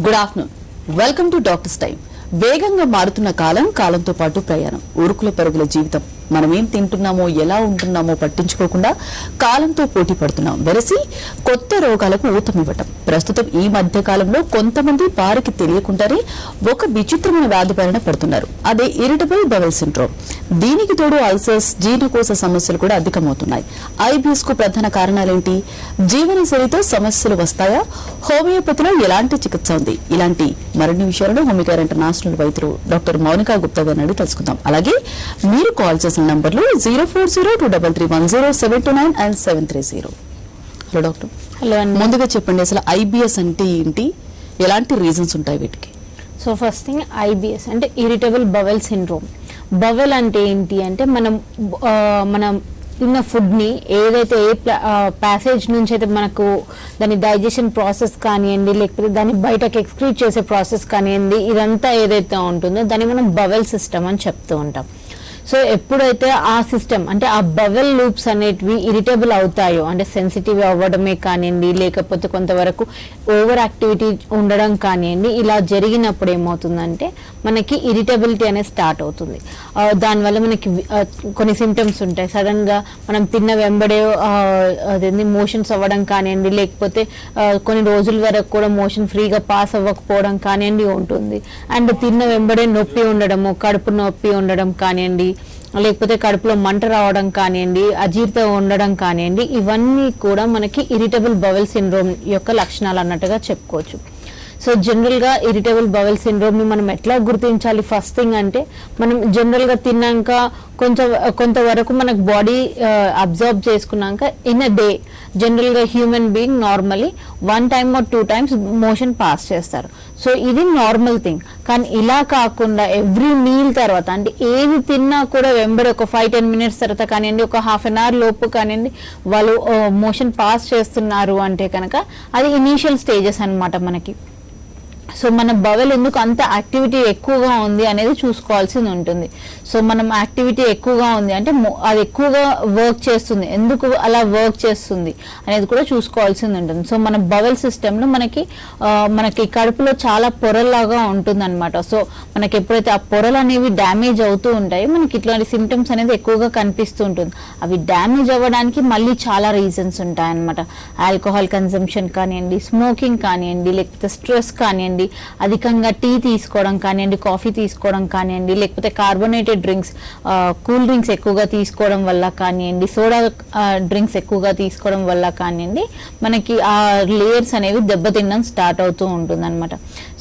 Good afternoon. Welcome to doctors time. వేగంగా మారుతున్న కాలంతో పాటు ప్రయాణం, ఉరుకుల పరుగుల జీవితం. మనం ఏం తింటున్నామో, ఎలా ఉంటున్నామో పట్టించుకోకుండా కాలంతో పోటీ పడుతున్నాం. వెరసి కొత్త రోగాలకు ఊతమివ్వటం. ప్రస్తుతం ఈ మధ్య కాలంలో కొంతమంది వారికి తెలియకుండానే ఒక విచిత్రమైన వ్యాధి బారిన పడుతున్నారు. అదే ఇరిటబుల్ బవెల్ సిండ్రోమ్. దీనికి తోడు అల్సర్స్, జీర్ణకోశ సమస్యలు కూడా అధికమవుతున్నాయి. ఐబిఎస్ కు ప్రధాన కారణాలేంటి? జీవనశైలితో సమస్యలు వస్తాయా? హోమియోపతిలో ఎలాంటి చికిత్స ఉంది? ఇలాంటి మరిన్ని విషయాలను హోమియోకేర్ ఇంటర్నేషనల్ వైద్యులు డాక్టర్ మౌనికా గుప్తా గారిని అడిగి తెలుసుకుందాం. అలాగే మీరు కాల్ చేసిన నంబర్లు 0402331079 అండ్ 730. Hello doctor. హలో అండి. ముందుగా చెప్పండి, అసలు ఐబిఎస్ అంటే ఏంటి, ఎలాంటి రీజన్స్ ఉంటాయి వీటికి? సో ఫస్ట్ థింగ్, ఐబిఎస్ అంటే ఇరిటబుల్ బవెల్ సిండ్రోమ్. బవెల్ అంటే ఏంటి అంటే మనం తిన్న ఫుడ్ని ఏదైతే ప్యాసేజ్ నుంచి అయితే మనకు దాని డైజెషన్ ప్రాసెస్ కానివ్వండి, లేకపోతే దాన్ని బయటకు ఎక్స్క్రీట్ చేసే ప్రాసెస్ కానివ్వండి, ఇదంతా ఏదైతే ఉంటుందో దాన్ని మనం బవెల్ సిస్టమ్ అని చెప్తూ ఉంటాం. సో ఎప్పుడైతే ఆ సిస్టమ్ అంటే ఆ బవెల్ లూప్స్ అనేటివి ఇరిటబుల్ అవుతాయో, అంటే సెన్సిటివ్ అవ్వడమే కానివ్వండి, లేకపోతే కొంతవరకు ఓవర్ యాక్టివిటీ ఉండడం కానివ్వండి, ఇలా జరిగినప్పుడు ఏమవుతుందంటే మనకి ఇరిటబిలిటీ అనేది స్టార్ట్ అవుతుంది. దానివల్ల మనకి కొన్ని సిమ్టమ్స్ ఉంటాయి. సడన్గా మనం తిన్న వెంబడే అదేంటి మోషన్స్ అవ్వడం కానివ్వండి, లేకపోతే కొన్ని రోజుల వరకు కూడా మోషన్ ఫ్రీగా పాస్ అవ్వకపోవడం కానివ్వండి ఉంటుంది. అండ్ తిన్న వెంబడే నొప్పి ఉండడము, కడుపు నొప్పి ఉండడం కానివ్వండి, లేకపోతే కడుపులో మంట రావడం కానివ్వండి, అజీర్తి ఉండడం కానివ్వండి, ఇవన్నీ కూడా మనకి ఇరిటబుల్ బవెల్ సిండ్రోమ్ యొక్క లక్షణాలు అన్నట్టుగా చెప్పుకోవచ్చు. సో జనరల్గా ఇరిటబుల్ బవెల్ సిండ్రోమ్ని మనం ఎట్లా గుర్తించాలి? ఫస్ట్ థింగ్ అంటే మనం జనరల్గా తిన్నాక కొంతవరకు మనకు బాడీ అబ్జర్వ్ చేసుకున్నాక ఇన్ అ డే జనరల్గా human being normally 1 time or 2 times motion pass చేస్తారు. సో ఇది నార్మల్ థింగ్. కానీ ఇలా కాకుండా ఎవ్రీ మీల్ తర్వాత, అంటే ఏది తిన్నా కూడా వెంబడి ఒక 5-10 minutes తర్వాత కానివ్వండి, ఒక ½ an hour లోపు కానివ్వండి, వాళ్ళు మోషన్ పాస్ చేస్తున్నారు అంటే కనుక అది ఇనీషియల్ స్టేజెస్ అన్నమాట మనకి. సో మన బవెల్ ఎందుకు అంత యాక్టివిటీ ఎక్కువగా ఉంది అనేది చూసుకోవాల్సింది ఉంటుంది. సో మనం యాక్టివిటీ ఎక్కువగా ఉంది అంటే అది ఎక్కువగా వర్క్ చేస్తుంది, ఎందుకు అలా వర్క్ చేస్తుంది అనేది కూడా చూసుకోవాల్సింది ఉంటుంది. సో మన బవెల్ సిస్టంలో మనకి కడుపులో చాలా పొరల్లాగా ఉంటుంది అనమాట. సో మనకి ఎప్పుడైతే ఆ పొరలు అనేవి డ్యామేజ్ అవుతూ ఉంటాయో మనకి ఇట్లాంటి సిమ్టమ్స్ అనేది ఎక్కువగా కనిపిస్తూ ఉంటుంది. అవి డ్యామేజ్ అవ్వడానికి మళ్ళీ చాలా రీజన్స్ ఉంటాయి అనమాట. ఆల్కహాల్ కన్సంప్షన్ కానివ్వండి, స్మోకింగ్ కానివ్వండి, లేకపోతే స్ట్రెస్ కానివ్వండి, అధికంగా టీ తీసుకోవడం కానివ్వండి, కాఫీ తీసుకోవడం కానివ్వండి, లేకపోతే కార్బోనేటెడ్ డ్రింక్స్, కూల్ డ్రింక్స్ ఎక్కువగా తీసుకోవడం వల్ల కానివ్వండి, సోడా డ్రింక్స్ ఎక్కువగా తీసుకోవడం వల్ల కానివ్వండి, మనకి ఆ లేయర్స్ అనేవి దెబ్బతినడం స్టార్ట్ అవుతూ ఉంటుంది అనమాట.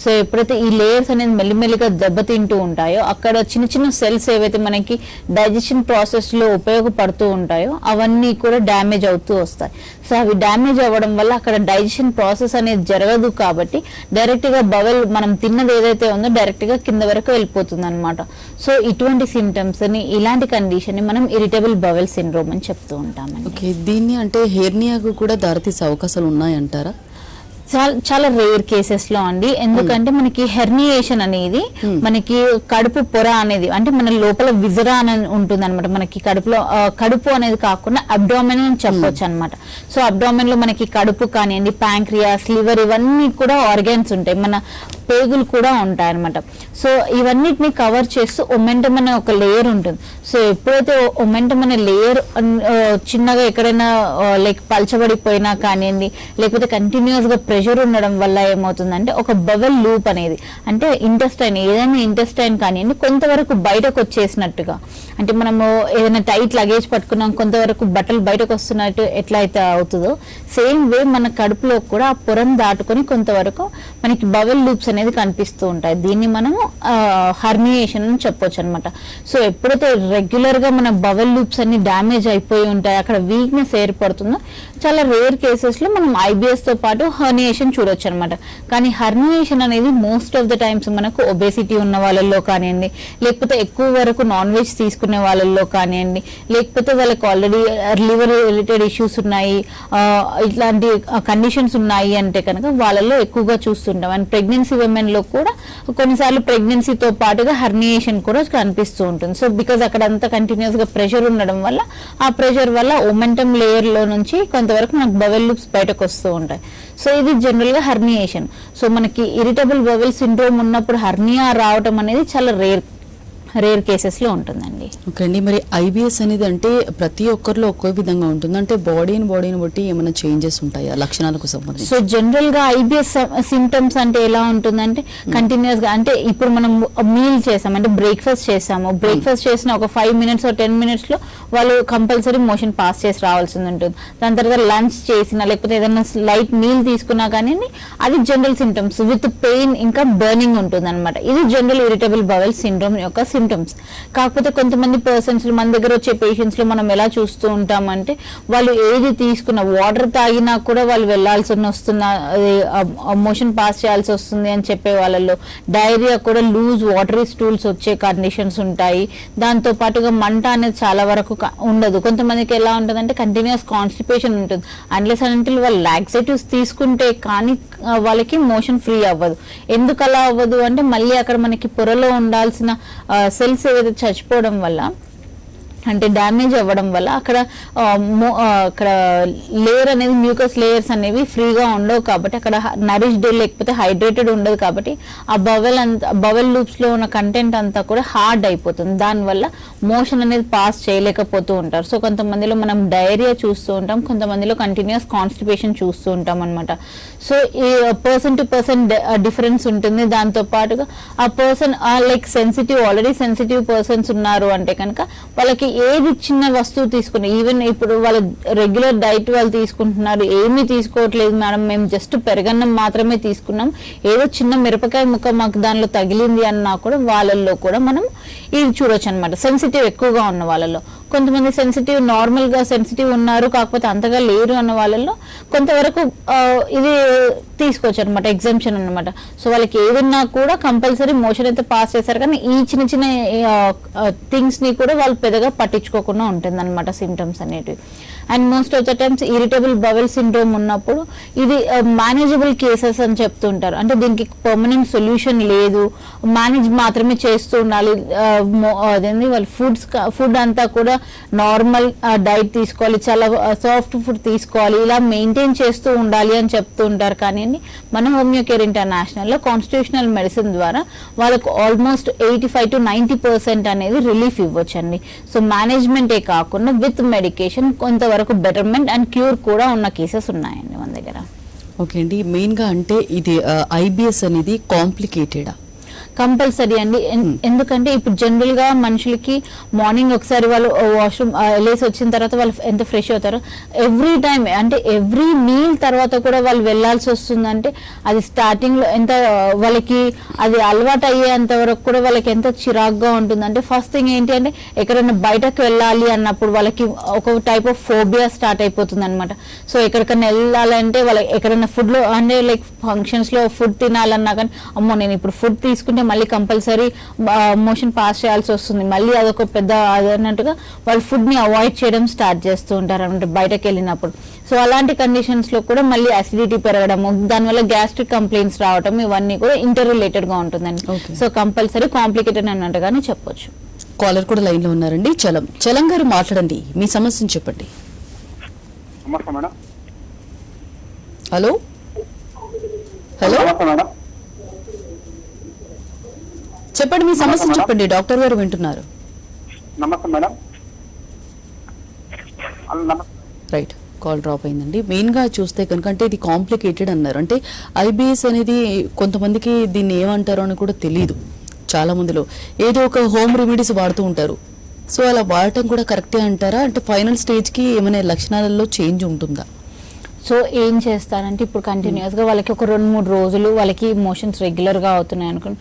సో ఎప్పుడైతే ఈ లేయర్స్ అనేది మెల్లిమెల్లిగా దెబ్బతింటూ ఉంటాయో అక్కడ చిన్న చిన్న సెల్స్ ఏవైతే మనకి డైజెషన్ ప్రాసెస్లో ఉపయోగపడుతూ ఉంటాయో అవన్నీ కూడా డ్యామేజ్ అవుతూ వస్తాయి. సో అవి డ్యామేజ్ అవ్వడం వల్ల అక్కడ డైజెషన్ ప్రాసెస్ అనేది జరగదు. కాబట్టి డైరెక్ట్గా బవెల్ మనం తిన్నది ఏదైతే ఉందో డైరెక్ట్గా కింద వరకు వెళ్ళిపోతుంది అనమాట. సో ఇటువంటి సిమ్టమ్స్ని, ఇలాంటి కండిషన్ని మనం ఇరిటబుల్ బవెల్ సిండ్రోమ్ అని చెప్తూ ఉంటామండి. ఓకే, దీన్ని అంటే హెర్నియాకు కూడా దారితీసే అవకాశాలు ఉన్నాయంటారా? చాలా రేర్ కేసెస్ లో అండి. ఎందుకంటే మనకి హెర్నియేషన్ అనేది మనకి కడుపు పొర అనేది అంటే మన లోపల విజరా అనేది ఉంటుంది అనమాట. మనకి కడుపు అనేది కాకుండా అబ్డామిన్ అని చెప్పొచ్చు అనమాట. సో అబ్డామిన్ లో మనకి కడుపు కానివ్వండి, ప్యాంక్రియాస్, లివర్, ఇవన్నీ కూడా ఆర్గాన్స్ ఉంటాయి. మన పేగులు కూడా ఉంటాయి అనమాట. సో ఇవన్నిటిని కవర్ చేస్తూ ఒమెంటమ్ అనే ఒక లేయర్ ఉంటుంది. సో ఎప్పుడైతే ఒమెంటమ్ అనే లేయర్ చిన్నగా ఎక్కడైనా లైక్ పలచబడిపోయినా కానివ్వండి, లేకపోతే కంటిన్యూస్ గా ప్రెషర్ ఉండడం వల్ల ఏమవుతుందంటే ఒక బవెల్ లూప్ అనేది, అంటే ఇంటెస్టైన్, ఏదైనా ఇంటెస్టైన్ కానివ్వండి కొంతవరకు బయటకు వచ్చేసినట్టుగా, అంటే మనము ఏదైనా టైట్ లగేజ్ పట్టుకున్నాం కొంతవరకు బట్టలు బయటకు వస్తున్నట్టు ఎట్లా అయితే అవుతుందో సేమ్ వే మన కడుపులో కూడా ఆ పొరను దాటుకొని కొంతవరకు మనకి బవెల్ లూప్స్ అనేది కనిపిస్తూ ఉంటాయి. దీన్ని మనము హర్నియేషన్ అని చెప్పొచ్చు అనమాట. సో ఎప్పుడైతే రెగ్యులర్ గా మన బవెల్ లూప్స్ అన్ని డ్యామేజ్ అయిపోయి ఉంటాయి, అక్కడ వీక్నెస్ ఏర్పడుతుందో చాలా రేర్ కేసెస్ లో మనం ఐబిఎస్ తో పాటు హర్నియేషన్ చూడొచ్చు అనమాట. కానీ హర్నియేషన్ అనేది మోస్ట్ ఆఫ్ ద టైమ్స్ మనకు ఒబేసిటీ ఉన్న వాళ్ళల్లో కానివ్వండి, లేకపోతే ఎక్కువ వరకు నాన్ వెజ్ తీసుకునే వాళ్ళల్లో కానివ్వండి, లేకపోతే వాళ్ళకి ఆల్రెడీ లివర్ రిలేటెడ్ ఇష్యూస్ ఉన్నాయి, ఇట్లాంటి కండిషన్స్ ఉన్నాయి అంటే కనుక వాళ్ళల్లో ఎక్కువగా చూస్తుంటాం. అండ్ ప్రెగ్నెన్సీ విమెన్ లో కూడా కొన్నిసార్లు ప్రెగ్నెన్సీతో పాటుగా హర్నియేషన్ కూడా కనిపిస్తూ ఉంటుంది. సో బికాజ్ అక్కడ అంతా కంటిన్యూస్ గా ప్రెషర్ ఉండడం వల్ల ఆ ప్రెషర్ వల్ల ఒమెంటమ్ లేయర్ లో నుంచి కొంతవరకు మనకు బవెల్ లూప్స్ బయటకు వస్తూ ఉంటాయి. సో ఇది జనరల్ గా హర్నియేషన్. సో మనకి ఇరిటబుల్ బవెల్ సిండ్రోమ్ ఉన్నప్పుడు హర్నియా రావటం అనేది చాలా రేర్ కేసెస్ లో ఉంటుందండి. ఓకే అండి, మరి ఐబిఎస్ అనేది అంటే ప్రతి ఒక్కరిలో ఒక్కో విధంగా ఉంటుంది, అంటే బాడీని బట్టి ఏమైనా చేంజెస్ ఉంటాయా లక్షణాలకు సంబంధించి? సో జనరల్ గా ఐబిఎస్ సిమ్టమ్స్ అంటే ఎలా ఉంటుందంటే కంటిన్యూస్ గా, అంటే ఇప్పుడు మనం మీల్ చేసాం అంటే బ్రేక్ఫాస్ట్ చేసిన ఒక 5 minutes 10 minutes లో వాళ్ళు కంపల్సరీ మోషన్ పాస్ చేసి రావాల్సి ఉంటుంది. దాని తర్వాత లంచ్ చేసినా లేకపోతే ఏదైనా లైట్ మీల్ తీసుకున్నా కానీ అది జనరల్ సిమ్టమ్స్ విత్ పెయిన్ ఇంకా బర్నింగ్ ఉంటుంది అనమాట. ఇది జనరల్ ఇరిటబుల్ బవెల్ సిండ్రోమ్ యొక్క సిమ్టమ్స్. కాకపోతే కొంతమంది పర్సన్స్ మన దగ్గర వచ్చే పేషెంట్స్ లో మనం ఎలా చూస్తూ ఉంటామంటే వాళ్ళు ఏది తీసుకున్నా వాటర్ తాగినా కూడా వాళ్ళు వెళ్లాల్సి వస్తున్నా మోషన్ పాస్ చేయాల్సి వస్తుంది అని చెప్పే వాళ్ళలో డైరియా కూడా లూజ్ వాటరీ స్టూల్స్ వచ్చే కండిషన్స్ ఉంటాయి. దాంతో పాటుగా మంట అనేది చాలా వరకు ఉండదు. కొంతమందికి ఎలా ఉంటుందంటే కంటిన్యూస్ కాన్స్టిపేషన్ ఉంటుంది. అన్లెస్ అంటే వాళ్ళు లాక్సేటివ్స్ తీసుకుంటే కానీ వాళ్ళకి మోషన్ ఫ్రీ అవ్వదు. ఎందుకు అలా అవ్వదు అంటే మళ్ళీ అక్కడ మనకి పొరలో ఉండాల్సిన సెల్స్ ఏదైతే చచ్చిపోవడం వల్ల అంటే డ్యామేజ్ అవ్వడం వల్ల అక్కడ లేయర్ అనేది మ్యూకస్ లేయర్స్ అనేవి ఫ్రీగా ఉండవు కాబట్టి అక్కడ నరిష్డ్ లేకపోతే హైడ్రేటెడ్ ఉండదు కాబట్టి ఆ బవెల్ లూప్స్ లో ఉన్న కంటెంట్ అంతా కూడా హార్డ్ అయిపోతుంది. దానివల్ల మోషన్ అనేది పాస్ చేయలేకపోతూ ఉంటారు. సో కొంతమందిలో మనం డయేరియా చూస్తూ ఉంటాం, కొంతమందిలో కంటిన్యూస్ కాన్స్టిపేషన్ చూస్తూ ఉంటాం అనమాట. సో ఈ పర్సన్ టు పర్సన్ డిఫరెన్స్ ఉంటుంది. దాంతో పాటుగా ఆ person like already sensitive persons ఉన్నారు అంటే కనుక వాళ్ళకి ఏది చిన్న వస్తువు తీసుకుని, ఈవెన్ ఇప్పుడు వాళ్ళ రెగ్యులర్ డైట్ వాళ్ళు తీసుకుంటున్నారు, ఏమీ తీసుకోవట్లేదు మేడం, మేము జస్ట్ పెరగన్నం మాత్రమే తీసుకున్నాం, ఏదో చిన్న మిరపకాయ ముక్క మాకు దానిలో తగిలింది అన్నా కూడా వాళ్ళల్లో కూడా మనం ఇది చూడొచ్చు అనమాట. సెన్సిటివ్ ఎక్కువగా ఉన్న వాళ్ళలో. కొంతమంది నార్మల్ గా సెన్సిటివ్ ఉన్నారు కాకపోతే అంతగా లేరు అన్న వాళ్ళలో కొంతవరకు ఇది తీసుకోవచ్చు అనమాట, ఎగ్జామ్షన్ అనమాట. సో వాళ్ళకి ఏదన్నా కూడా కంపల్సరీ మోషన్ అయితే పాస్ చేశారు కానీ ఈ చిన్న చిన్న థింగ్స్ ని కూడా వాళ్ళు పెద్దగా పట్టించుకోకుండా ఉంటుంది అనమాట సిమ్టమ్స్ అనేటివి. And most of the times irritable bowel syndrome ఉన్నప్పుడు ఇది మేనేజబుల్ కేసెస్ అని చెప్తుంటారు. అంటే దీనికి పర్మనెంట్ సొల్యూషన్ లేదు, మేనేజ్ మాత్రమే చేస్తూ ఉండాలి. అదేంటి వాళ్ళ ఫుడ్ అంతా కూడా నార్మల్ డైట్ తీసుకోవాలి, చాలా సాఫ్ట్ ఫుడ్ తీసుకోవాలి, ఇలా మెయింటైన్ చేస్తూ ఉండాలి అని చెప్తూ ఉంటారు. కానీ మన హోమియో కేర్ ఇంటర్నేషనల్ లో కాన్స్టిట్యూషనల్ మెడిసిన్ ద్వారా వాళ్ళకు ఆల్మోస్ట్ 85 to 90% అనేది రిలీఫ్ ఇవ్వచ్చండి. సో మేనేజ్మెంటే కాకుండా విత్ మెడికేషన్ కొంతవరకు బెటర్మెంట్ అండ్ క్యూర్ కూడా ఉన్న కేసెస్ ఉన్నాయండి మన దగ్గర. ఓకే అండి, మెయిన్ గా అంటే ఇది ఐబిఎస్ అనేది కాంప్లికేటెడా? కంపల్సరీ అండి. ఎందుకంటే ఇప్పుడు జనరల్ గా మనుషులకి మార్నింగ్ ఒకసారి వాళ్ళు వాష్రూమ్ వెళ్ళేసి వచ్చిన తర్వాత వాళ్ళు ఎంత ఫ్రెష్ అవుతారు, ఎవ్రీ టైం అంటే ఎవ్రీ మీల్ తర్వాత కూడా వాళ్ళు వెళ్లాల్సి వస్తుందంటే అది స్టార్టింగ్ లో ఎంత వాళ్ళకి అది అలవాటు అయ్యేంత వరకు కూడా వాళ్ళకి ఎంత చిరాగ్గా ఉంటుంది. అంటే ఫస్ట్ థింగ్ ఏంటి అంటే ఎక్కడైనా బయటకు వెళ్ళాలి అన్నప్పుడు వాళ్ళకి ఒక టైప్ ఆఫ్ ఫోబియా స్టార్ట్ అయిపోతుంది అనమాట. సో ఎక్కడికైనా వెళ్ళాలంటే వాళ్ళకి ఎక్కడైనా ఫుడ్ లో అంటే లైక్ ఫంక్షన్స్ లో ఫుడ్ తినాలన్నా కానీ అమ్మో నేను ఇప్పుడు ఫుడ్ తీసుకుంటే మళ్ళీ కంపల్సరీ మోషన్ పాస్ చేయాల్సి వస్తుంది, మళ్ళీ అదొక పెద్ద అన్నట్టుగా వాళ్ళు ఫుడ్ ని అవాయిడ్ చేయడం స్టార్ట్ చేస్తూ ఉంటారు అంటే బయటకు వెళ్ళినప్పుడు. సో అలాంటి కండిషన్స్ లో కూడా మళ్ళీ అసిడిటీ పెరగడము, దానివల్ల గ్యాస్ట్రిక్ కంప్లైంట్స్ రావడం, ఇవన్నీ కూడా ఇంటర్ రిలేటెడ్ గా ఉంటుందండి. సో కంపల్సరీ కాంప్లికేటెడ్ అన్నట్టుగానే చెప్పొచ్చు. కాలర్ కూడా లైన్ లో ఉన్నారండి. చలం గారు మాట్లాడండి, మీ సమస్యను చెప్పండి. హలో చెప్పండి, మీ సమస్య చెప్పండి, డాక్టర్ గారు వింటున్నారు. నమస్తే మేడం. రైట్, కాల్ డ్రాప్ అయిందండి. మెయిన్ గా చూస్తే కనుక అంటే ఇది కాంప్లికేటెడ్ అన్నారు. అంటే ఐబిఎస్ అనేది కొంతమందికి దీన్ని ఏమంటారో అని కూడా తెలియదు. చాలా మందిలో ఏదో ఒక హోమ్ రెమెడీస్ వాడుతూ ఉంటారు. సో అలా వాడటం కూడా కరెక్టే అంటారా? అంటే ఫైనల్ స్టేజ్ కి ఏమైనా లక్షణాలలో చేంజ్ ఉంటుందా? సో ఏం చేస్తారంటే ఇప్పుడు కంటిన్యూస్ గా వాళ్ళకి ఒక 2-3 రోజులు వాళ్ళకి మోషన్స్ రెగ్యులర్ గా అవుతున్నాయి అనుకోండి,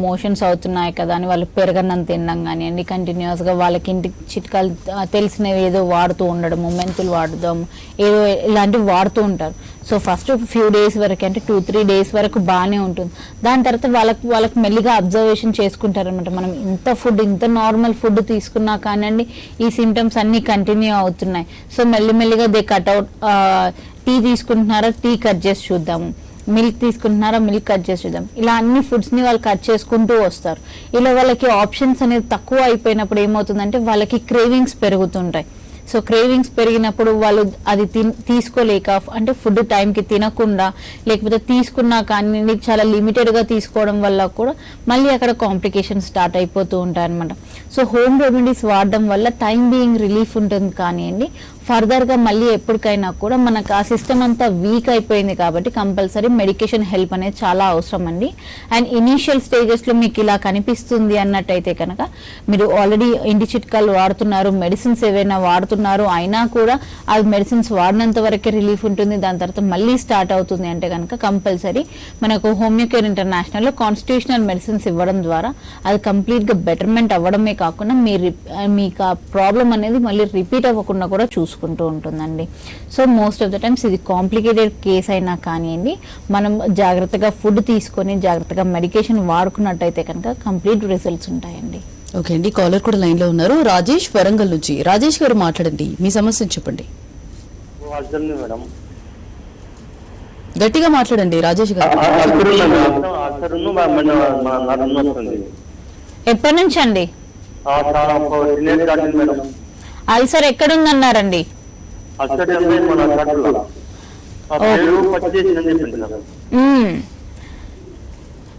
మోషన్స్ అవుతున్నాయి కదా అని వాళ్ళు పెరగన్నం తినడం కానివ్వండి, కంటిన్యూస్ గా వాళ్ళకి ఇంటికి చిట్కాలు తెలిసినవి ఏదో వాడుతూ ఉండడము, మెంతులు వాడదాము, ఏదో ఇలాంటివి వాడుతూ ఉంటారు. సో ఫస్ట్ ఫ్యూ డేస్ వరకు అంటే 2-3 days వరకు బాగానే ఉంటుంది. దాని తర్వాత వాళ్ళకి మెల్లిగా అబ్జర్వేషన్ చేసుకుంటారు అనమాట. మనం ఇంత నార్మల్ ఫుడ్ తీసుకున్నా కానివ్వండి ఈ సిమ్టమ్స్ అన్ని కంటిన్యూ అవుతున్నాయి. సో మెల్లిమెల్లిగా దే కట్అవుట్, టీ తీసుకుంటున్నారా టీ కట్ చేసి చూద్దాము, మిల్క్ తీసుకుంటున్నారా మిల్క్ కట్ చేసి చూద్దాం, ఇలా అన్ని ఫుడ్స్ ని వాళ్ళు కట్ చేసుకుంటూ వస్తారు. ఇలా వాళ్ళకి ఆప్షన్స్ అనేది తక్కువ అయిపోయినప్పుడు ఏమవుతుందంటే వాళ్ళకి క్రేవింగ్స్ పెరుగుతుంటాయి. సో క్రేవింగ్స్ పెరిగినప్పుడు వాళ్ళు అది తీసుకోలేక అంటే ఫుడ్ టైంకి తినకుండా లేకపోతే తీసుకున్నా కానీ చాలా లిమిటెడ్గా తీసుకోవడం వల్ల కూడా మళ్ళీ అక్కడ కాంప్లికేషన్స్ స్టార్ట్ అయిపోతూ ఉంటాయి అనమాట. సో హోమ్ రెమెడీస్ వాడడం వల్ల టైం బీయింగ్ రిలీఫ్ ఉంటుంది కానివ్వండి, ఫర్దర్గా మళ్ళీ ఎప్పటికైనా కూడా మనకు ఆ సిస్టమ్ అంతా వీక్ అయిపోయింది కాబట్టి కంపల్సరీ మెడికేషన్ హెల్ప్ అనేది చాలా అవసరం అండి. అండ్ ఇనీషియల్ స్టేజెస్లో మీకు ఇలా కనిపిస్తుంది అన్నట్టయితే కనుక మీరు ఆల్రెడీ ఇంటి చిట్కాలు వాడుతున్నారు, మెడిసిన్స్ ఏవైనా వాడుతున్నారు, అయినా కూడా ఆ మెడిసిన్స్ వాడినంత వరకే రిలీఫ్ ఉంటుంది, దాని తర్వాత మళ్ళీ స్టార్ట్ అవుతుంది అంటే కనుక కంపల్సరీ మనకు హోమియోకేర్ ఇంటర్నేషనల్లో కాన్స్టిట్యూషనల్ మెడిసిన్స్ ఇవ్వడం ద్వారా అది కంప్లీట్గా బెటర్మెంట్ అవ్వడమే కాకుండా మీకు ఆ ప్రాబ్లం అనేది మళ్ళీ రిపీట్ అవ్వకుండా కూడా చూసుకుంటూ ఉంటుందండి. So most of the times ఇది కాంప్లికేటెడ్ కేస్ అయినా కానివ్వండి, మనం జాగ్రత్తగా ఫుడ్ తీసుకొని జాగ్రత్తగా మెడికేషన్ వాడుకున్నట్టయితే కనుక కంప్లీట్ రిజల్ట్స్ ఉంటాయండి. ఓకే అండి, కాలర్ కూడా లైన్ లో ఉన్నారు. రాజేష్ వరంగల్ నుంచి. రాజేష్ గారు మాట్లాడండి, మీ సమస్యను చెప్పండి. మేడం గట్టిగా మాట్లాడండి రాజేష్ గారు. ఎప్పటి నుంచి అండి? అల్సర్ ఎక్కడుందన్నారండి?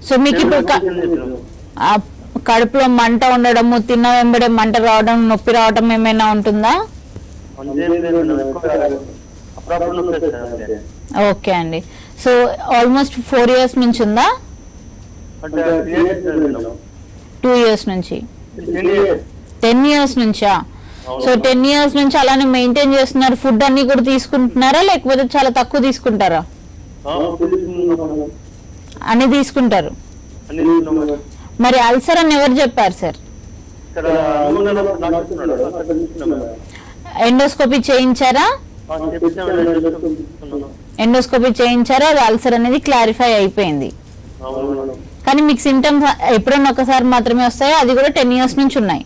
సో మీకు ఇప్పుడు కడుపులో మంట ఉండడము, తిన్న వెంబడే మంట రావడం, నొప్పి రావడం ఏమైనా ఉంటుందా? ఓకే అండి. సో ఆల్మోస్ట్ 4 years నుంచి ఉందా? 2 years నుంచి? 10 years నుంచా? సో 10 years నుంచి అలానే మెయింటైన్ చేస్తున్నారు. ఫుడ్ అన్ని కూడా తీసుకుంటున్నారా లేకపోతే చాలా తక్కువ తీసుకుంటారా? అన్ని తీసుకుంటారు. మరి అల్సర్ అని ఎవరు చెప్పారు సార్? ఎండోస్కోపీ చేయించారా? ఎండోస్కోపీ చేయించారా? అది అల్సర్ అనేది క్లారిఫై అయిపోయింది. కానీ మీకు సిమ్టమ్స్ ఎప్పుడన్నా ఒకసారి మాత్రమే వస్తాయో, అది కూడా 10 years నుంచి ఉన్నాయి.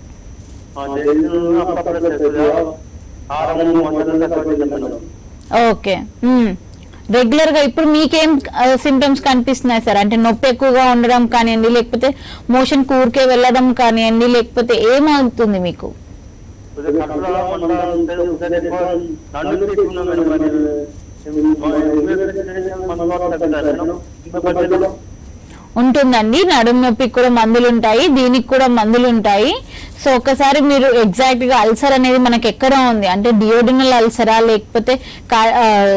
ఓకే. రెగ్యులర్ గా ఇప్పుడు మీకేం సిమ్టమ్స్ కనిపిస్తున్నాయి సార్? అంటే నొప్పి ఎక్కువగా ఉండడం కానివ్వండి, లేకపోతే మోషన్ ఊరికే వెళ్ళడం కానివ్వండి, లేకపోతే ఏమవుతుంది మీకు? ఉంటుందండి. నడుము నొప్పికి కూడా మందులు ఉంటాయి, దీనికి కూడా మందులు ఉంటాయి. సో ఒకసారి మీరు ఎగ్జాక్ట్ గా అల్సర్ అనేది మనకి ఎక్కడ ఉంది అంటే డియోడినల్ అల్సరా లేకపోతే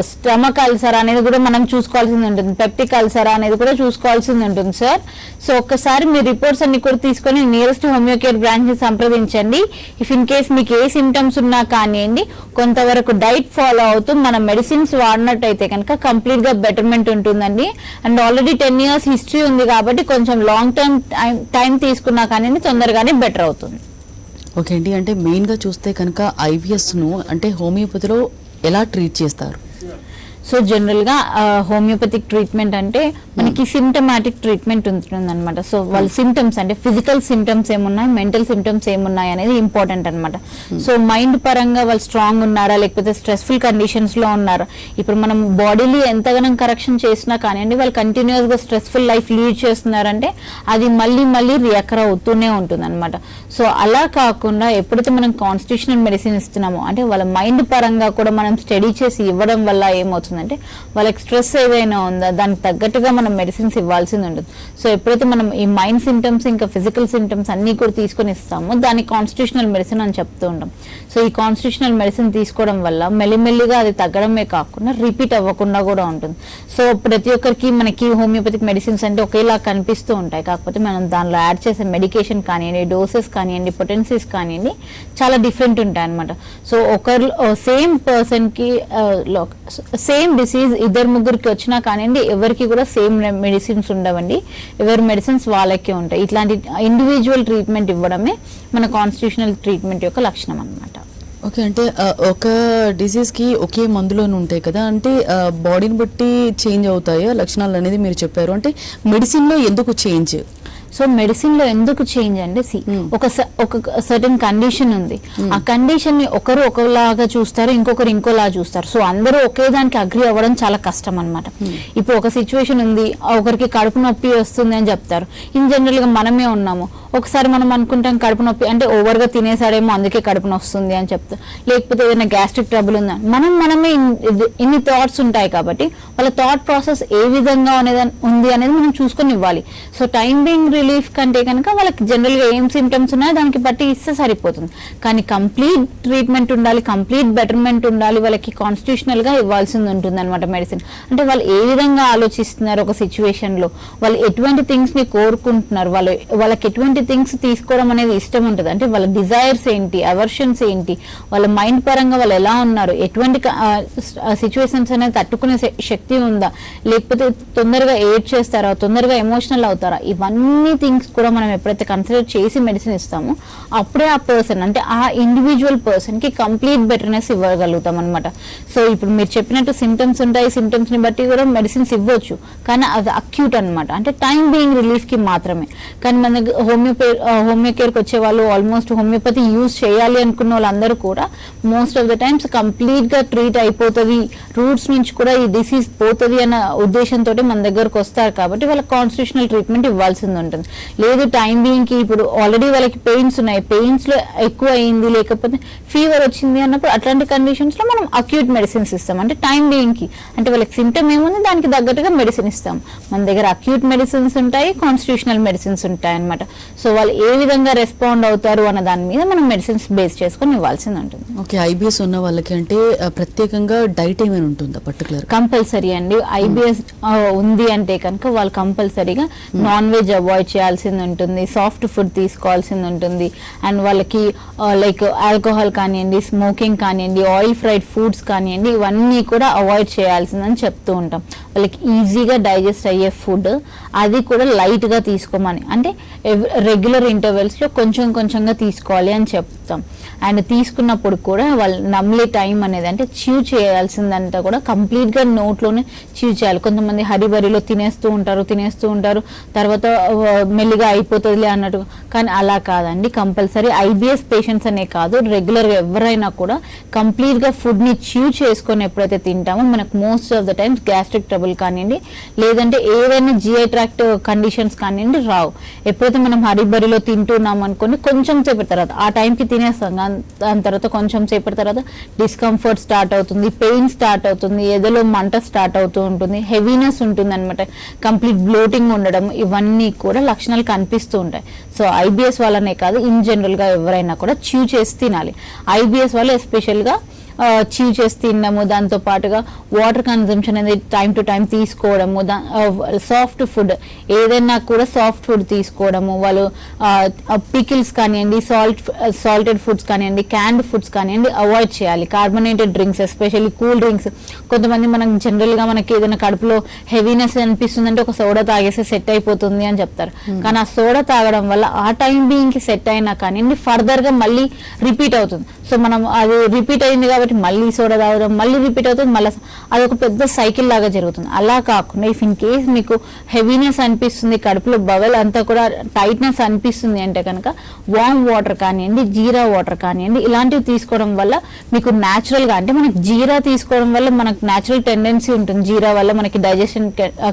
స్టమక్ అల్సరా అనేది కూడా మనం చూసుకోవాల్సింది ఉంటుంది, పెప్టిక్ అల్సరా అనేది కూడా చూసుకోవాల్సింది ఉంటుంది సార్. సో ఒక్కసారి మీ రిపోర్ట్స్ అన్ని కూడా తీసుకొని నియరెస్ట్ హోమియోకేర్ బ్రాంచ్ ని సంప్రదించండి. ఇఫ్ ఇన్ కేస్ మీకు ఏ సిమ్టమ్స్ ఉన్నా కానివ్వండి, కొంతవరకు డైట్ ఫాలో అవుతూ మన మెడిసిన్స్ వాడినట్టయితే కనుక కంప్లీట్ గా బెటర్మెంట్ ఉంటుందండి. అండ్ ఆల్రెడీ 10 years హిస్టరీ ఉంది కాబట్టి కొంచెం లాంగ్ టైం తీసుకున్నా కానీ తొందరగానే బెటర్ అవుతుంది. ఓకే అండి, అంటే మెయిన్ గా చూస్తే కనుక ఐవిఎస్ ను అంటే హోమియోపతిలో ఎలా ట్రీట్ చేస్తారు? సో జనరల్ గా హోమియోపతిక్ ట్రీట్మెంట్ అంటే మనకి సిమ్టమాటిక్ ట్రీట్మెంట్ ఉంటుంది అనమాట. సో వాళ్ళ సిమ్టమ్స్ అంటే ఫిజికల్ సిమ్టమ్స్ ఏమున్నాయి, మెంటల్ సిమ్టమ్స్ ఏమున్నాయి అనేది ఇంపార్టెంట్ అనమాట. సో మైండ్ పరంగా వాళ్ళు స్ట్రాంగ్ ఉన్నారా లేకపోతే స్ట్రెస్ఫుల్ కండిషన్స్ లో ఉన్నారా? ఇప్పుడు మనం బాడీలో ఎంతగానో కరెక్షన్ చేసినా కానివ్వండి, వాళ్ళు కంటిన్యూస్ గా స్ట్రెస్ఫుల్ లైఫ్ లీడ్ చేస్తున్నారంటే అది మళ్ళీ రియకర్ అవుతూనే ఉంటుంది అనమాట. సో అలా కాకుండా ఎప్పుడైతే మనం కాన్స్టిట్యూషనల్ మెడిసిన్ ఇస్తున్నామో అంటే వాళ్ళ మైండ్ పరంగా కూడా మనం స్టడీ చేసి ఇవ్వడం వల్ల ఏమవుతుందంటే వాళ్ళకి స్ట్రెస్ ఏదైనా ఉందా దానికి తగ్గట్టుగా మనం మెడిసిన్స్ ఇవ్వాల్సింది ఉంటుంది. సో ఎప్పుడైతే మనం ఈ మైండ్ సిమ్టమ్స్ ఇంకా ఫిజికల్ సిమ్టమ్స్ అన్ని కూడా తీసుకొని ఇస్తామో దాన్ని కాన్స్టిట్యూషనల్ మెడిసిన్ అని చెప్తూ ఉంటాం. సో ఈ కాన్స్టిట్యూషనల్ మెడిసిన్ తీసుకోవడం వల్ల మెల్లిమెల్లిగా అది తగ్గడమే కాకుండా రిపీట్ అవ్వకుండా కూడా ఉంటుంది. సో ప్రతి ఒక్కరికి మనకి హోమియోపతిక్ మెడిసిన్స్ అంటే ఒకేలా కనిపిస్తూ ఉంటాయి, కాకపోతే మనం దానిలో యాడ్ చేసే మెడికేషన్ కానివ్వండి, డోసెస్ కానివ్వండి, పొటెన్సీస్ కానివ్వండి చాలా డిఫరెంట్ ఉంటాయి అనమాట. సో ఒకరు సేమ్ పర్సన్ కి సేమ్ డిసీజ్ ఇద్దరు ముగ్గురికి వచ్చినా కానివ్వండి ఎవరికి కూడా సేమ్ మెడిసిన్స్ ఉండవండి, ఎవరి మెడిసిన్స్ వాళ్ళకే ఉంటాయి. ఇట్లాంటి ఇండివిజువల్ ట్రీట్మెంట్ ఇవ్వడమే మన కాన్స్టిట్యూషనల్ ట్రీట్మెంట్ యొక్క లక్షణం అన్నమాట. ఓకే, అంటే ఒక డిసీజ్ కి ఒకే మందులోనే ఉంటాయి కదా, అంటే బాడీని బట్టి చేంజ్ అవుతాయా లక్షణాలు అనేది మీరు చెప్పారు, అంటే మెడిసిన్ లో ఎందుకు చేంజ్? సో మెడిసిన్ లో ఎందుకు చేంజ్ అంటే ఒక సర్టన్ కండిషన్ ఉంది, ఆ కండిషన్ ని ఒకరు ఒకలాగా చూస్తారు, ఇంకొకరు ఇంకోలా చూస్తారు. సో అందరూ ఒకే దానికి అగ్రి అవ్వడం చాలా కష్టం అన్నమాట. ఇప్పుడు ఒక సిచ్యువేషన్ ఉంది, ఒకరికి కడుపు నొప్పి వస్తుంది అని చెప్తారు. ఇన్ జనరల్ గా మనమే ఉన్నాము, ఒకసారి మనం అనుకుంటాం కడుపు నొప్పి అంటే ఓవర్ గా తినేసాడేమో అందుకే కడుపు నొస్తుంది అని చెప్తాం, లేకపోతే ఏదైనా గ్యాస్ట్రిక్ ట్రబుల్ ఉందా, మనమే ఇన్ని థాట్స్ ఉంటాయి. కాబట్టి వాళ్ళ థాట్ ప్రాసెస్ ఏ విధంగా ఉంది అనేది మనం చూసుకొని ఇవ్వాలి. సో టైం బీయింగ్ రిలీఫ్ కంటే కనుక వాళ్ళకి జనరల్ గా ఏం సిమ్టమ్స్ ఉన్నాయో దానికి బట్టి ఇస్తే సరిపోతుంది. కానీ కంప్లీట్ ట్రీట్మెంట్ ఉండాలి, కంప్లీట్ బెటర్మెంట్ ఉండాలి, వాళ్ళకి కాన్స్టిట్యూషనల్ గా ఇవ్వాల్సింది ఉంటుంది అనమాట మెడిసిన్. అంటే వాళ్ళు ఏ విధంగా ఆలోచిస్తున్నారు ఒక సిచ్యువేషన్ లో, వాళ్ళు ఎటువంటి థింగ్స్ ని కోరుకుంటున్నారు, వాళ్ళకి ఎటువంటి థింగ్స్ తీసుకోవడం అనేది ఇష్టం ఉంటుంది, అంటే వాళ్ళ డిజైర్స్ ఏంటి, అవర్షన్స్ ఏంటి, వాళ్ళ మైండ్ పరంగా వాళ్ళు ఎలా ఉన్నారు, ఎటువంటి సిచ్యువేషన్స్ అనేది తట్టుకునే శక్తి ఉందా, లేకపోతే తొందరగా ఏడ్ చేస్తారా, తొందరగా ఎమోషనల్ అవుతారా, ఇవన్నీ థింగ్స్ కూడా మనం ఎప్పుడైతే కన్సిడర్ చేసి మెడిసిన్ ఇస్తామో అప్పుడే ఆ పర్సన్ అంటే ఆ ఇండివిజువల్ పర్సన్ కి కంప్లీట్ బెటర్నెస్ ఇవ్వగలుగుతాం అనమాట. సో ఇప్పుడు మీరు చెప్పినట్టు సిమ్టమ్స్ ఉంటాయి, సిమ్టమ్స్ ని బట్టి కూడా మెడిసిన్స్ ఇవ్వచ్చు, కానీ అది అక్యూట్ అనమాట, అంటే టైం బీయింగ్ రిలీఫ్ కి మాత్రమే. కానీ మన దగ్గర హోమియోకేర్కి వచ్చే వాళ్ళు ఆల్మోస్ట్ హోమియోపతి యూజ్ చేయాలి అనుకున్న వాళ్ళందరూ కూడా most of the times complete గా ట్రీట్ అయిపోతుంది, రూట్స్ నుంచి కూడా ఈ డిసీజ్ పోతుంది అన్న ఉద్దేశంతో మన దగ్గరకు వస్తారు. కాబట్టి వాళ్ళకి కాన్స్టిట్యూషనల్ ట్రీట్మెంట్ ఇవ్వాల్సింది ఉంటుంది. లేదు టైం బీయింగ్ కి ఇప్పుడు ఆల్రెడీ వాళ్ళకి పెయిన్స్ ఉన్నాయి, పెయిన్స్ లో ఎక్కువ అయింది, లేకపోతే ఫీవర్ వచ్చింది అన్నప్పుడు అట్లాంటి కండిషన్స్ లో మనం అక్యూట్ మెడిసిన్స్ ఇస్తాం. అంటే టైం బీయింగ్ కి అంటే వాళ్ళకి సిమ్టమ్ ఏముంది దానికి తగ్గట్టుగా మెడిసిన్ ఇస్తాం. మన దగ్గర అక్యూట్ మెడిసిన్స్ ఉంటాయి, కాన్స్టిట్యూషనల్ మెడిసిన్స్ ఉంటాయి అన్నమాట. సో వాళ్ళు ఏ విధంగా రెస్పాండ్ అవుతారు అన్న దాని మీద మనం మెడిసిన్స్ బేస్ చేసుకొని ఇవ్వాల్సింది ఉంటుంది. ఓకే, ఐబిఎస్ ఉన్న వాళ్ళకి అంటే ప్రత్యేకంగా డైట్ ఏమైనా ఉంటుందా పర్టికులర్? కంపల్సరీ అండి. ఐబిఎస్ ఉంది అంటే కనుక వాళ్ళు కంపల్సరీగా నాన్ వెజ్ అవాయిడ్ చేయాల్సింది ఉంటుంది, సాఫ్ట్ ఫుడ్ తీసుకోవాల్సింది ఉంటుంది, అండ్ వాళ్ళకి లైక్ ఆల్కహాల్ కానివ్వండి, స్మోకింగ్ కానివ్వండి, ఆయిల్ ఫ్రైడ్ ఫుడ్స్ కానివ్వండి, ఇవన్నీ కూడా అవాయిడ్ చేయాల్సిందని చెప్తూ ఉంటాం. వాళ్ళకి ఈజీగా డైజెస్ట్ అయ్యే ఫుడ్ అది కూడా లైట్ గా తీసుకోమని, అంటే రెగ్యులర్ ఇంటర్వెల్స్ లో కొంచెం కొంచెంగా తీసుకోవాలి అని చెప్తాం. అండ్ తీసుకున్నప్పుడు కూడా వాళ్ళు నమ్లే టైం అనేది అంటే చ్యూ చేయాల్సిందంతా కూడా కంప్లీట్ గా నోట్లోనే చ్యూ చేయాలి. కొంతమంది హరిబరిలో తినేస్తూ ఉంటారు, తర్వాత మెల్లిగా అయిపోతుందిలే అన్నట్టు, కానీ అలా కాదండి. కంపల్సరీ ఐబిఎస్ పేషెంట్స్ అనే కాదు, రెగ్యులర్ గా ఎవరైనా కూడా కంప్లీట్ గా ఫుడ్ ని చ్యూ చేసుకొని ఎప్పుడైతే తింటామో మనకు most of the times gastric trouble కానివ్వండి, లేదంటే ఏదైనా జిఐ ట్రాక్ట్ కండిషన్స్ కానివ్వండి రావు. ఎప్పుడైతే మనం హరిబరిలో తింటున్నాం అనుకోండి, కొంచెం సేపటి తర్వాత ఆ టైంకి తినేస్తాం, దాని తర్వాత కొంచెం సేపటి తర్వాత డిస్కంఫర్ట్ స్టార్ట్ అవుతుంది, పెయిన్ స్టార్ట్ అవుతుంది, ఎదలో మంట స్టార్ట్ అవుతూ ఉంటుంది, హెవీనెస్ ఉంటుంది అనమాట, కంప్లీట్ బ్లోటింగ్ ఉండడం, ఇవన్నీ కూడా లక్షణాలు కనిపిస్తూ ఉంటాయి. సో ఐబిఎస్ వాళ్ళనే కాదు, ఇన్ జనరల్ గా ఎవరైనా కూడా చ్యూ చేసి తినాలి. ఐబిఎస్ వాళ్ళు ఎస్పెషల్ గా చ్యూ చేసి తినడము, దాంతో పాటుగా వాటర్ కన్సంప్షన్ అనేది టైం టు టైం తీసుకోవడము, సాఫ్ట్ ఫుడ్ ఏదైనా కూడా సాఫ్ట్ ఫుడ్ తీసుకోవడము, వాళ్ళు పికిల్స్ కానివ్వండి, సాల్టెడ్ ఫుడ్స్ కానివ్వండి, క్యాన్డ్ ఫుడ్స్ కానివ్వండి అవాయిడ్ చేయాలి. Carbonated drinks especially cool drinks, కొంతమంది మనం జనరల్ గా మనకి ఏదైనా కడుపులో హెవీనెస్ అనిపిస్తుందంటే ఒక సోడా తాగేస్తే సెట్ అయిపోతుంది అని చెప్తారు, కానీ ఆ సోడా తాగడం వల్ల ఆ టైం బీయింగ్ కి సెట్ అయినా కానీ ఫర్దర్ గా మళ్ళీ రిపీట్ అవుతుంది. సో మనం అది రిపీట్ అయింది కాబట్టి మళ్ళీ సోడా తాగడం, మళ్ళీ రిపీట్ అవుతుంది, మళ్ళీ అది ఒక పెద్ద సైకిల్ లాగా జరుగుతుంది. అలా కాకుండా ఇఫ్ ఇన్ కేస్ మీకు హెవీనెస్ అనిపిస్తుంది, కడుపులో బవెల్ అంతా కూడా టైట్నెస్ అనిపిస్తుంది అంటే కనుక వామ్ వాటర్ కానివ్వండి, జీరా వాటర్ కానివ్వండి, ఇలాంటివి తీసుకోవడం వల్ల మీకు న్యాచురల్ గా అంటే మనకి జీరా తీసుకోవడం వల్ల మనకు న్యాచురల్ టెండెన్సీ ఉంటుంది, జీరా వల్ల మనకి డైజెషన్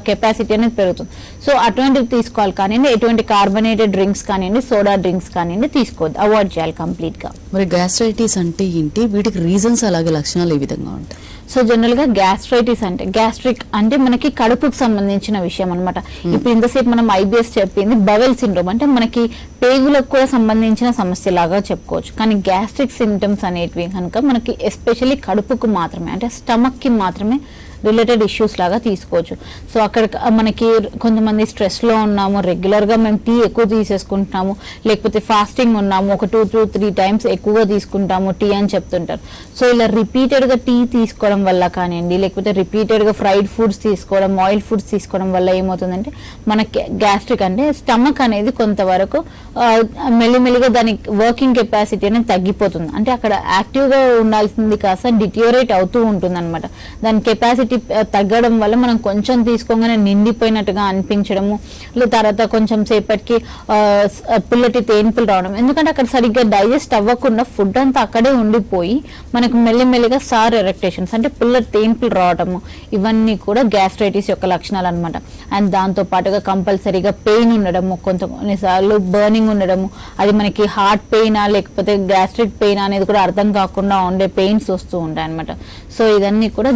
కెపాసిటీ అనేది పెరుగుతుంది. సో అటువంటివి తీసుకోవాలి. కానివ్వండి ఎటువంటి కార్బోనేటెడ్ డ్రింక్స్ కానివ్వండి, సోడా డ్రింక్స్ కానివ్వండి తీసుకోవద్దు, అవాయిడ్ చేయాలి కంప్లీట్ గా. మరి గ్యాస్ట్రైటిస్ అంటే ఏంటి, వీటికి రీజన్స్ అలాగే లక్షణాలు ఏ విధంగా ఉంటాయి? సో జనరల్ గా గ్యాస్ట్రైటిస్ అంటే గ్యాస్ట్రిక్ అంటే మనకి కడుపుకు సంబంధించిన విషయం అనమాట. ఇప్పుడు ఇంతసేపు మనం ఐబిఎస్ చెప్పింది బవెల్ సిండ్రోమ్ అంటే మనకి పేగులకు కూడా సంబంధించిన సమస్య లాగా చెప్పుకోవచ్చు. కానీ గ్యాస్ట్రిక్ సింటమ్స్ అనేటివి కనుక మనకి ఎస్పెషల్లీ కడుపుకు మాత్రమే అంటే స్టమక్ కి మాత్రమే రిలేటెడ్ ఇష్యూస్ లాగా తీసుకోవచ్చు. సో అక్కడ మనకి కొంతమంది స్ట్రెస్ లో ఉన్నాము, రెగ్యులర్ గా మేము టీ ఎక్కువ తీసేసుకుంటున్నాము, లేకపోతే ఫాస్టింగ్ ఉన్నాము, ఒక 2 to 3 times ఎక్కువగా తీసుకుంటాము టీ అని చెప్తుంటారు. సో ఇలా రిపీటెడ్ గా టీ తీసుకోవడం వల్ల కానివ్వండి, లేకపోతే రిపీటెడ్ గా ఫ్రైడ్ ఫుడ్స్ తీసుకోవడం, ఆయిల్ ఫుడ్స్ తీసుకోవడం వల్ల ఏమవుతుందంటే మనకి గ్యాస్ట్రిక్ అంటే స్టమక్ అనేది కొంతవరకు మెల్లిమెల్లిగా దాని వర్కింగ్ కెపాసిటీ అనేది తగ్గిపోతుంది. అంటే అక్కడ యాక్టివ్ గా ఉండాల్సింది కాస్త డిటియోరేట్ అవుతూ ఉంటుంది అనమాట, దాని కెపాసిటీ కెపాసిటీ తగ్గడం వల్ల మనం కొంచెం తీసుకోగానే నిండిపోయినట్టుగా అనిపించడము, తర్వాత కొంచెం సేపటికి పుల్లటి తేన్పులు రావడం. ఎందుకంటే అక్కడ సరిగ్గా డైజెస్ట్ అవ్వకుండా ఫుడ్ అంతా అక్కడే ఉండిపోయి మనకు మెల్లిమెల్లిగా సార్ ఎరెక్టేషన్స్ అంటే పుల్లటి తేన్పులు రావడము, ఇవన్నీ కూడా గ్యాస్ట్రైటిస్ యొక్క లక్షణాలు అనమాట. అండ్ దాంతో పాటుగా కంపల్సరీగా పెయిన్ ఉండడము, కొన్నిసార్లు బర్నింగ్ ఉండడము, అది మనకి హార్ట్ పెయినా లేకపోతే గ్యాస్ట్రిక్ పెయిన్ అనేది కూడా అర్థం కాకుండా ఉండే పెయిన్స్ వస్తూ ఉంటాయి అనమాట. సో ఇదన్నీ కూడా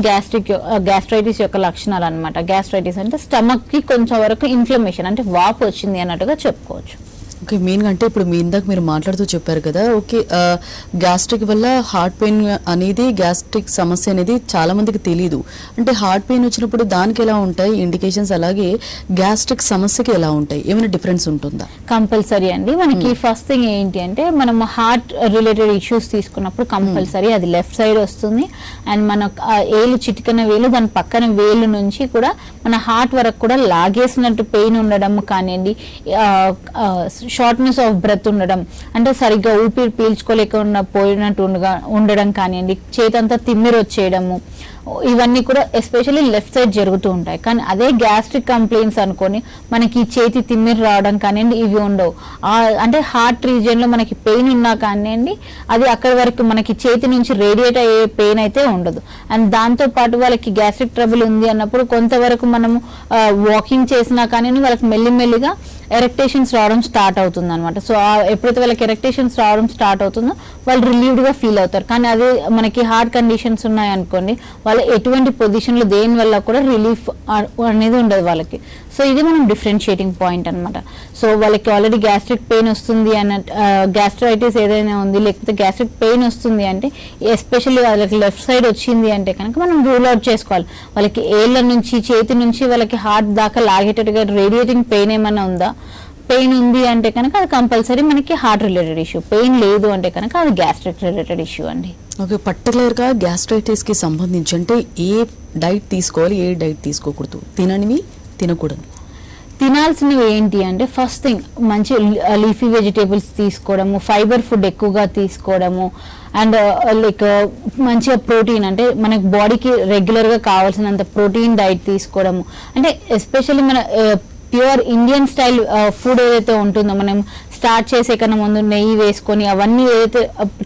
గ్యాస్ట్రైటిస్ యొక్క లక్షణాలు అనమాట. గ్యాస్ట్రైటిస్ అంటే స్టమక్ కి కొంచెం వరకు ఇన్ఫ్లమేషన్ అంటే వాపు వచ్చింది అన్నట్టుగా చెప్పుకోవచ్చు. ఓకే, మెయిన్గా అంటే ఇప్పుడు ఇందాక మీరు మాట్లాడుతూ చెప్పారు కదా, ఓకే గ్యాస్ట్రిక్ వల్ల హార్ట్ పెయిన్ అనేది, గ్యాస్ట్రిక్ సమస్య అనేది చాలా మందికి తెలియదు. అంటే హార్ట్ పెయిన్ వచ్చినప్పుడు దానికి ఎలా ఉంటాయి ఇండికేషన్స్, అలాగే గ్యాస్ట్రిక్ సమస్యకి ఎలా ఉంటాయి, ఏమైనా డిఫరెన్స్ ఉంటుందా? కంపల్సరీ అండి. మనకి ఫస్ట్ థింగ్ ఏంటి అంటే మనం హార్ట్ రిలేటెడ్ ఇష్యూస్ తీసుకున్నప్పుడు కంపల్సరీ అది లెఫ్ట్ సైడ్ వస్తుంది. అండ్ మన ఏలు చిటికన వేలు దాని పక్కన వేలు నుంచి కూడా మన హార్ట్ వరకు కూడా లాగేసినట్టు పెయిన్ ఉండడం కానివ్వండి, షార్ట్నెస్ ఆఫ్ బ్రెత్ ఉండడం అంటే సరిగ్గా ఊపిరి పీల్చుకోలేకుండా పోయినట్టు ఉండడం కానివ్వండి, చేతంతా తిమ్మిరి వచ్చేయడము, ఇవన్నీ కూడా ఎస్పెషల్లీ లెఫ్ట్ సైడ్ జరుగుతూ ఉంటాయి. కానీ అదే గ్యాస్ట్రిక్ కంప్లైంట్స్ అనుకొని మనకి చేతి తిమ్మిరి రావడం కానివ్వండి ఇవి ఉండవు. అంటే హార్ట్ రీజియన్ లో మనకి పెయిన్ ఉన్నా కానివ్వండి అది అక్కడి వరకు మనకి చేతి నుంచి రేడియేట్ అయ్యే పెయిన్ అయితే ఉండదు. అండ్ దాంతో పాటు వాళ్ళకి గ్యాస్ట్రిక్ ట్రబుల్ ఉంది అన్నప్పుడు కొంతవరకు మనము వాకింగ్ చేసినా కానీ వాళ్ళకి మెల్లిమెల్లిగా ఎరెక్టేషన్స్ రావడం స్టార్ట్ అవుతుంది అనమాట. సో ఎప్పుడైతే వాళ్ళకి ఎరెక్టేషన్స్ రావడం స్టార్ట్ అవుతుందో వాళ్ళు రిలీవ్డ్ గా ఫీల్ అవుతారు. కానీ అదే మనకి హార్ట్ కండిషన్స్ ఉన్నాయి అనుకోండి, వాళ్ళు ఎటువంటి పొజిషన్ లో దేని వల్ల కూడా రిలీఫ్ అనేది ఉండదు వాళ్ళకి. సో ఇది మనం డిఫరెన్షియేటింగ్ పాయింట్ అనమాట. సో వాళ్ళకి ఆల్రెడీ గ్యాస్ట్రిక్ పెయిన్ వస్తుంది అన్న గ్యాస్ట్రైటిస్ ఏదైనా ఉంది లేకపోతే గ్యాస్ట్రిక్ పెయిన్ వస్తుంది అంటే ఎస్పెషల్లీ వాళ్ళకి లెఫ్ట్ సైడ్ వచ్చింది అంటే కనుక మనం రూల్ అవుట్ చేసుకోవాలి. వాళ్ళకి ఏళ్ళ నుంచి చేతి నుంచి వాళ్ళకి హార్ట్ దాకా లాగేటట్టుగా రేడియేటింగ్ పెయిన్ ఏమైనా ఉందా, పెయిన్ ఉంది అంటే కనుక అది కంపల్సరీ మనకి హార్ట్ రిలేటెడ్ ఇష్యూ, పెయిన్ లేదు అంటే కనుక అది గ్యాస్ట్రిక్ రిలేటెడ్ ఇష్యూ అండి. ఓకే, పర్టికులర్గా గ్యాస్ట్రైటిస్ కి సంబంధించి అంటే ఏ డైట్ తీసుకోవాలి, ఏ డైట్ తీసుకోకూడదు, తిననివి తినకూడదు? తినాల్సినవి ఏంటి అంటే ఫస్ట్ థింగ్ మంచి లీఫీ వెజిటేబుల్స్ తీసుకోవడము, ఫైబర్ ఫుడ్ ఎక్కువగా తీసుకోవడము, అండ్ లైక్ మంచిగా ప్రోటీన్ అంటే మనకి బాడీకి రెగ్యులర్గా కావాల్సినంత ప్రోటీన్ డైట్ తీసుకోవడము. అంటే ఎస్పెషల్లీ మన ప్యూర్ ఇండియన్ స్టైల్ ఫుడ్ ఏదైతే ఉంటుందో మనం స్టార్ట్ చేసే కన్నా ముందు నెయ్యి వేసుకొని అవన్నీ ఏదైతే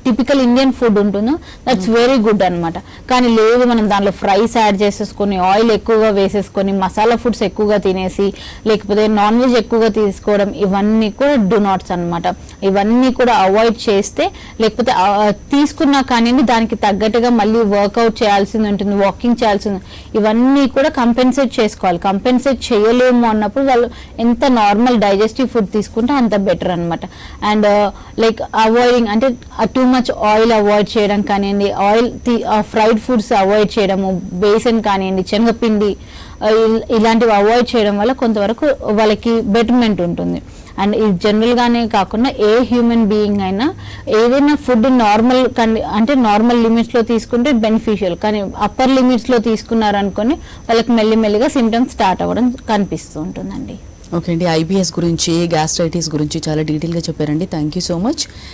టిపికల్ ఇండియన్ ఫుడ్ ఉంటుందో దట్స్ వెరీ గుడ్ అనమాట. కానీ లేదు మనం దాంట్లో ఫ్రైస్ యాడ్ చేసేసుకొని ఆయిల్ ఎక్కువగా వేసేసుకొని మసాలా ఫుడ్స్ ఎక్కువగా తినేసి లేకపోతే నాన్ వెజ్ ఎక్కువగా తీసుకోవడం ఇవన్నీ కూడా డు నాట్స్ అనమాట. ఇవన్నీ కూడా అవాయిడ్ చేస్తే లేకపోతే తీసుకున్నా కానీ దానికి తగ్గట్టుగా మళ్ళీ వర్కౌట్ చేయాల్సింది ఉంటుంది, వాకింగ్ చేయాల్సింది, ఇవన్నీ కూడా కంపెన్సేట్ చేసుకోవాలి. కంపెన్సేట్ చేయలేము అన్నప్పుడు వాళ్ళు ఎంత నార్మల్ డైజెస్టివ్ ఫుడ్ తీసుకుంటే అంత బెటర్ అనమాట. అండ్ లైక్ అవాయిడింగ్ అంటే టూ మచ్ ఆయిల్ అవాయిడ్ చేయడం కానివ్వండి, ఆయిల్ ఫ్రైడ్ ఫుడ్స్ అవాయిడ్ చేయడము, బేసన్ కానివ్వండి, శనగపిండి ఇలాంటివి అవాయిడ్ చేయడం వల్ల కొంతవరకు వాళ్ళకి బెటర్మెంట్ ఉంటుంది. అండ్ ఇది జనరల్గానే కాకుండా ఏ హ్యూమన్ బీయింగ్ అయినా ఏదైనా ఫుడ్ నార్మల్ అంటే నార్మల్ లిమిట్స్లో తీసుకుంటే బెనిఫిషియల్, కానీ అప్పర్ లిమిట్స్లో తీసుకున్నారనుకొని వాళ్ళకి మెల్లిమెల్లిగా సిమ్టమ్స్ స్టార్ట్ అవ్వడం కనిపిస్తూ ఉంటుందండి. ఓకే అండి, ఐబిఎస్ గురించి గ్యాస్ట్రైటిస్ గురించి చాలా డీటెయిల్గా చెప్పారండి. Thank you so much.